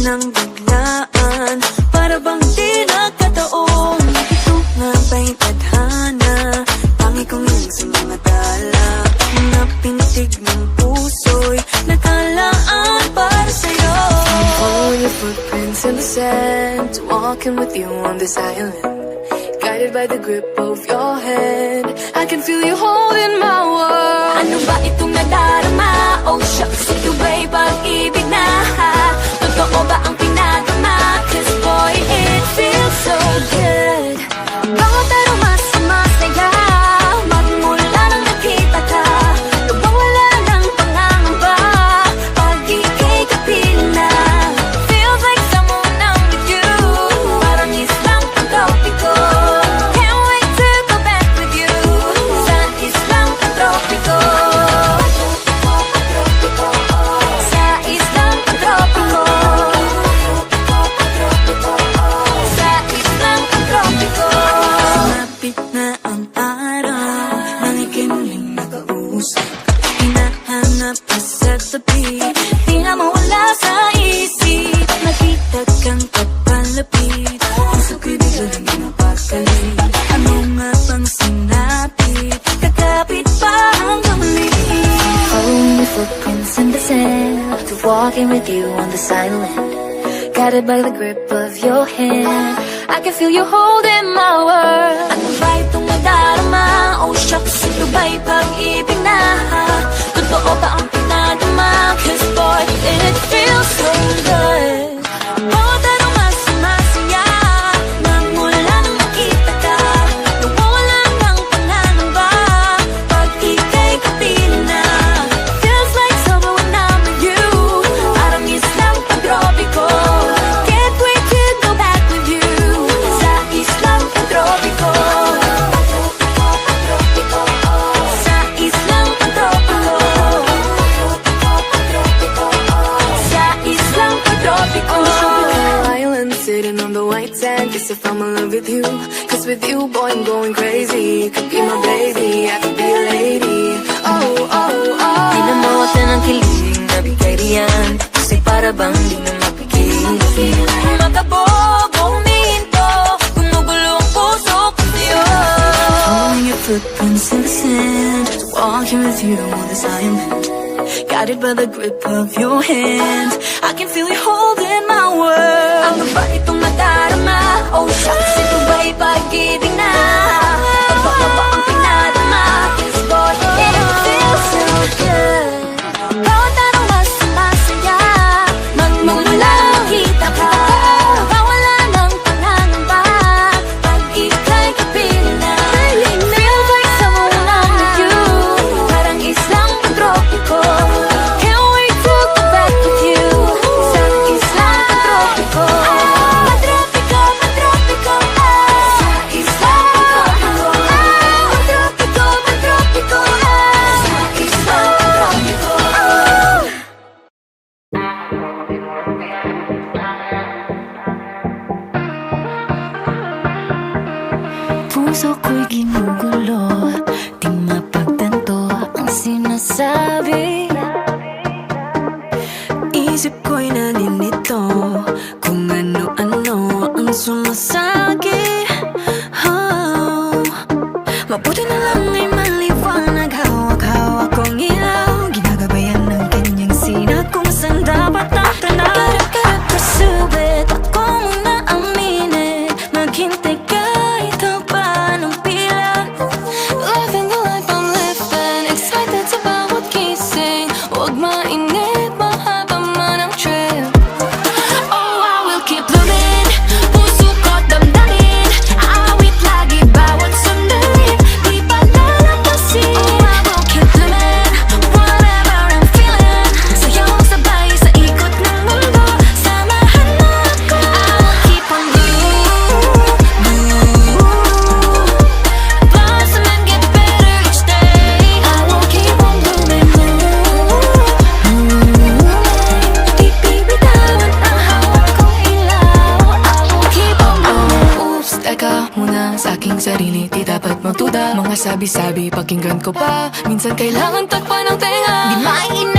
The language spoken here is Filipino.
ng biglaan, para bang di nagkataon. Ito nga ba'y tadhana, tangi kong iling sa mga tala. Mga pintig ng puso'y nakalaan para sa'yo. I'm following your footprints in the sand, walking with you on this island, guided by the grip of your hand. I can feel you holding my world. Ano ba itong nadarama? Oh shucks, ito ba'y pag-ibig na? Totoo ba ang pinagama? 'Cause boy, it feels so good. Bawat aroma sumasaya, magmula nang nakita ka. Nawawala ng pangangamba, pag ika'y kapiling na. Feels like someone I'm with you, parang islang pagkopiko. Can't wait to go back with you, sa islang pagtropiko. Sa islang pagtropiko. Sa islang pagtropiko. Sumapit na ang araw, nang ika'y muling nakausap. Hinahanap ka sa tabi, Di na mawala sa isip. nakita kang kapalapit. Puso ko'y biglang napakalit. Ano nga bang sinapit? Kakapit pa hanggang muli. Following your footprints in the sand, to walking with you on this island, guided by the grip of your hand. I can feel you holding my world. Ano ba itong nadarama? Oh shucks, ito ba'y pag-ibig na? Totoo ba ang pinadama? 'Cause boy, it feels so good. Bawat aroma sumasaya, magmula nang nakita ka. Nawawala ng pangangamba, pag ika'y kapiling na. Feels like summer when I'm with you, parang islang pagtropiko. Can't wait to go back with you, sa islang pagtropiko. Sa islang pagtropiko. Sa islang pagtropiko. Island sitting on the white sand, guess if I'm in love with you, 'cause with you, boy, I'm going crazy. You could be my baby, I could be a lady. Oh, oh, oh. Di na mawala ng kilig na bigay riyan, kasi para bang di na mapigil. Makabog, huminto, gumugulo ang puso ko sa'yo. Following your footprints in the sand, walking with you on this island, guided by the grip of your hand. I can feel you holding my world. Ano ba itong nadarama? Oh shucks, ito ba'y pag-ibig na? Totoo ba ang pinadama? 'Cause boy, it feels so good. Bawat aroma sumasaya, magmumula nakita ka. Nawawala ng pangangamba, pag ika'y kapiling na. Feels like someone I'm with you, parang islang pagtropiko. Can't wait to go back with you, sa islang pagtropiko. Pagtropiko, pagtropiko, sa islang pagtropiko. Pagtropiko, pagtropiko, sa islang pagtropiko. Puso ko'y ginugulo, di mapagtanto ang sinasabi. Isip ko'y naninito, kung ano-ano ang sumasagi. Oh, mabuti na lang ay maliwanag, hawak-hawak kong ilaw, ginagabayan ng kanyang sinag kung saan dapat natanaw. Gotta pursue it, ako muna aminin, maghintay kahit ang panong pila. Living the life I'm living, excited sa bawat gising. Huwag mainip, mahaba man ang trip. Oh, I will keep living, puso ko't damdamin, awit lagi bawat sandali, di pa lalampasin. Oh, I will keep living, whatever I'm feeling, sayong sabay sa ikot ng mundo, samahan mo ako. I will keep on blossom and get better each day. I will keep on blooming, di bibitawan ang hawak kong ilaw. I will keep on blooming. Oops, teka muna sa aking sarili, di dapat magduda. Mga sabi-sabi, pakinggan ko pa. Minsan kailangan takpan ng tenga. Di mainam